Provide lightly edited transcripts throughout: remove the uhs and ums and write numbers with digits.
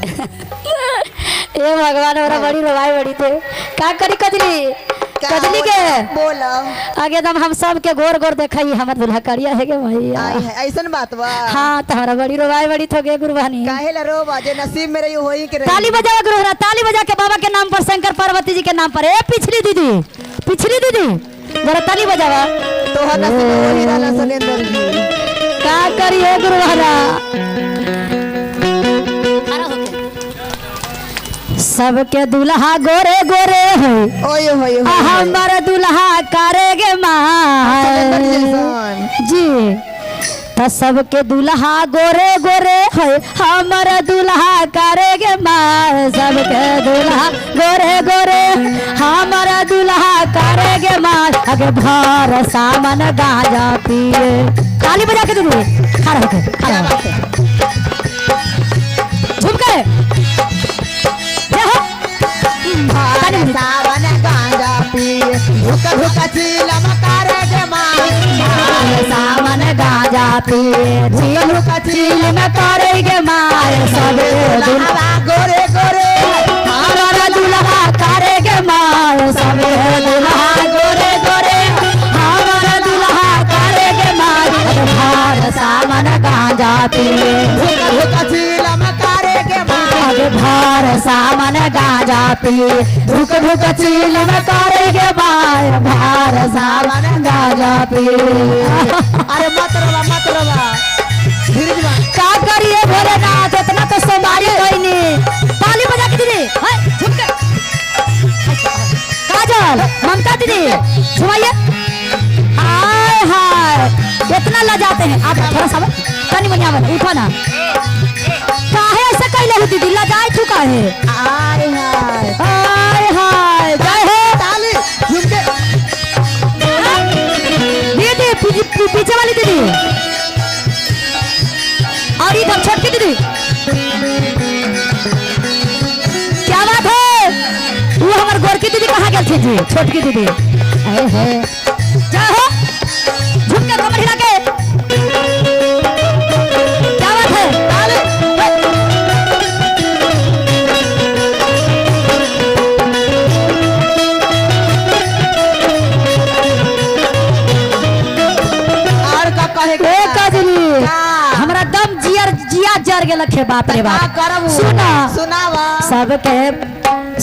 ए भगवान हमरा बड़ी रोवाई बड़ी थे का करी कजली कजली के बोला आगे दम हम सब के गोर गोर देखई हमर दुल्हा करिया है के भैया ऐसन बात बा। हां त हमरा बड़ी रोवाई बड़ी थो गे गुरुवानी काहे ला रोवा जे नसीब में रही होई के रही। ताली बजाओ गुरुहरा ताली बजा के बाबा के नाम पर शंकर पार्वती जी के नाम पर ए पिछली दीदी जरा ताली बजावा तो हना से वही रहला सुलेंद्र जी का करिए गुरुहरा सबके दुल्हा गोरे गोरे है ओए होए हमर दुल्हा करेगे माँ जी त सबके दुल्हा गोरे गोरे है हमर दुल्हा करेगे माँ सबके दुल्हा गोरे गोरे हमर दुल्हा करेगे माँ अगे भर सामन गाजा पिए ताली बजा के दीदी खड़ा होके झुम के सावन गांजा पिए भूख भूख चीलम करेगे माँ सावन गाजा पिए झील चील में करेगे मार सबे दुल्हा गोरे गोरे हमारा दुल्हा करेगे मार सबे दुल्हा गोरे गोरे हमारा दुल्हा करेगे मार भार सावन गाजा पिए भूख भूख चीलम करेगे माँ भार सावन गाजा पिए धुक धुक चील में करेगे मार भार सावन गाजा पिए अरे मत रवा धीरे का करिए भोलेनाथ इतना तो सोमारी कोई ताली बजा के दीदी झुक के काजल ममता दीदी झुमाइए हाय हाय इतना लजाते हैं आप थोड़ा सा तनी मनियावन उठो ना काहे ऐसे कैले हो दीदी लजाए चुका है हाय हाय हाय हाय जय हो ताली झुम के दीदी पीछे वाली दीदी और इधर छोटकी दीदी क्या बात है वो हमारे गोरकी दीदी कहाँ गए थे जी छोटकी दीदी जय हो झुक के कमर हिला के क्या बात है हमरा दम जिया जर गेल खे बाप रे बाप सुना सुनावा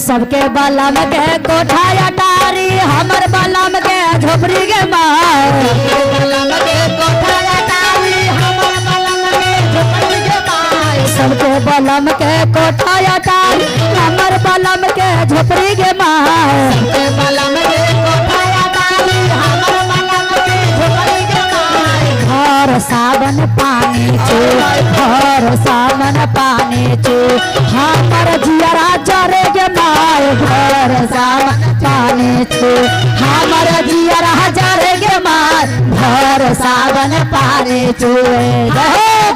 सबके बलम के कोठा अटारी हमर बलम के झोपड़ी के मार बलम के कोठा अटारी हमर बलम के झोपड़ी के मार सबके बलम के कोठा अटारी हमर बलम के झोपड़ी के मार सबके बलम के कोठा अटारी हमर बलम के झोपड़ी के मार घर सावन पानी छे घर सावन पानी छे हमर जियरा जरे गे माय घर सावन पानी छे हमर जियरा जरे गे माय घर सावन पानी छे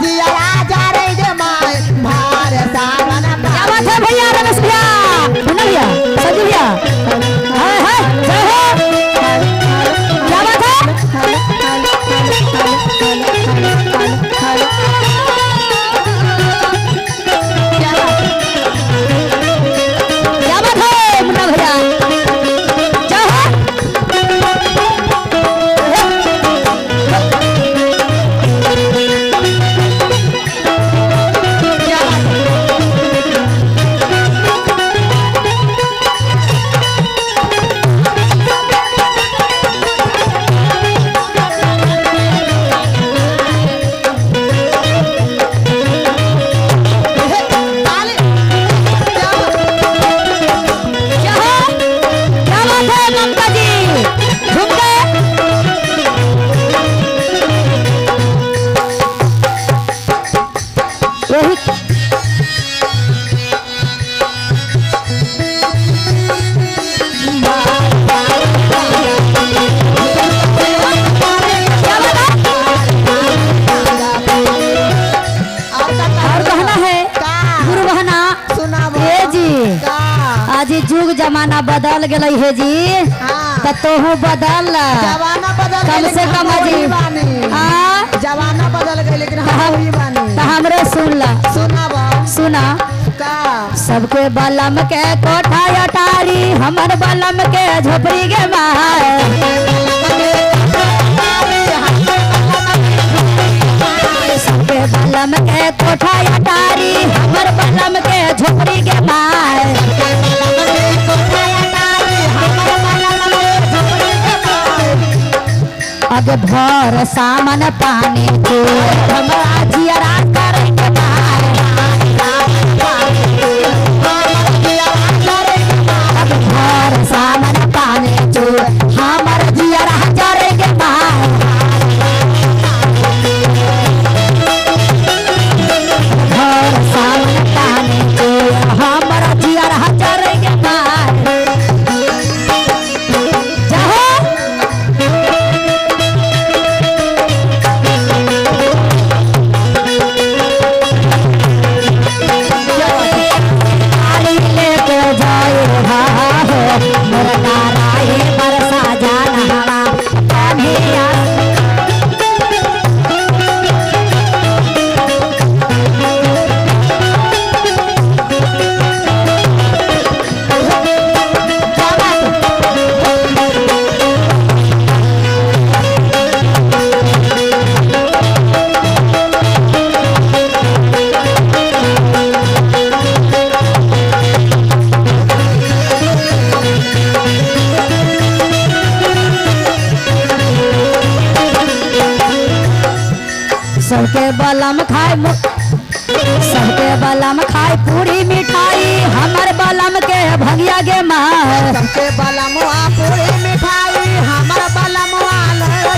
जियरा जरे गे माय घर सावन क्या बात है भैया रमेश भैया मुन्ना भैया सजी भैया हाय हाय जय हो क्या बात है क्या बात है मुन्ना भैया जय हो जुग जमाना बदल गए है जी तो तोहू बदल जमाना बदल कम से कम जी जमाना बदल गए लेकिन हम वही बानी तो हमरे सुन ला सुनावा सुना का सबके बलम के कोठा अटारी हमर बलम के झोपड़ी के माय सबके बलम के कोठा अटारी हमर बलम के झोपड़ी के माय अब भर सामन पानी के हमरा जियरा करे के माय अब भर सामन पानी के हमर जियरा करे के माय भर सामन पानी के हमर जियरा करे के माय जाहो ताली लेके जाए हो मुर्गा राही बरसा जाना कन्हैया सबके बलम खाए सबके बलम खाए पूरी मिठाई हमर बलम के भंगिया गे माँ सबके बलमुआ पूरी मिठाई हमर बलमुआ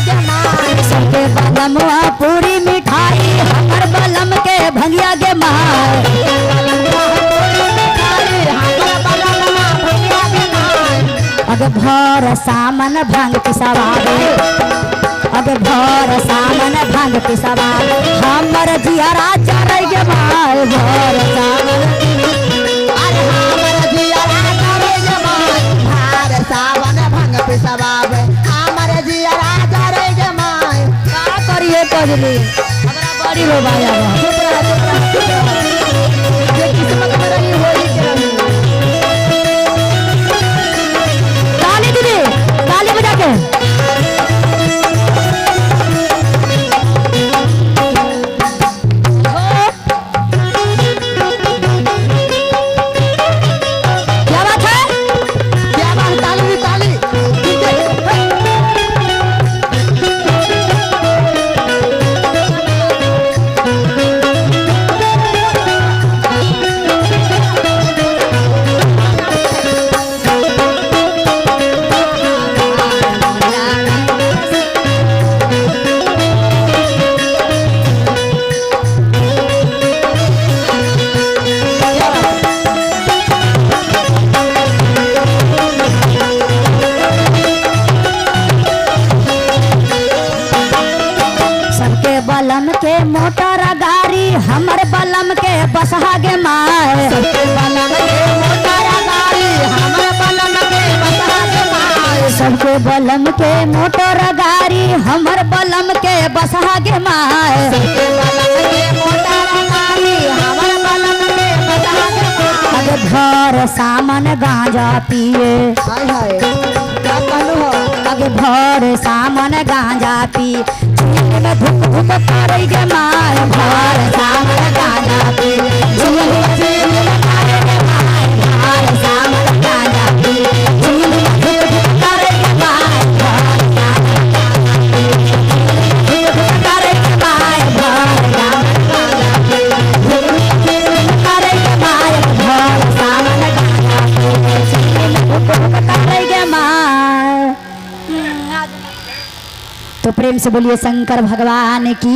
जमाई सबके बलमुआ पूरी मिठाई हमर बलम के भंगिया गे माँ अग भर सामन भंग पिसवावे अग भर सामन भंग पिसवावे हमर जियरा चढ़ गे माय भर सामन अरे हमर जियरा करे जमाई भार सावन भंग पिसवावे हमर जियरा करे जमाई का करिए कजली हमरा बड़ी रो बाया चुप रह ये किस्मत में रही होई के रही ताली दीदी ताली बजा के क्या बात है क्या बात ताली ताली सबके बलम के मोटर गाड़ी हमर बलम के बसहा गे माय सबके बलम के मोटर गाड़ी हमर बलम के बसहा जमाई सबके बलम के मोटर गाड़ी हमर बलम के बसहा गे माय सबके बलम के मोटर गाड़ी हमर बलम के बसहा जमाई अग भर सामन गांजा पिए हाय हाय क्या कहलू हो अग भर सामन गांजा पी झील में धुक धुक करे गे माय भर सामन गांजा पी झील में करे गे माय भर सामन गांजा पी झील में धुक धुक करे गे माय भर सामन गांजा पी झील में धुक धुक करे गे माय भर सामन गांजा पी झील में धुक धुक करे गे माय तो प्रेम से बोलिए शंकर भगवान की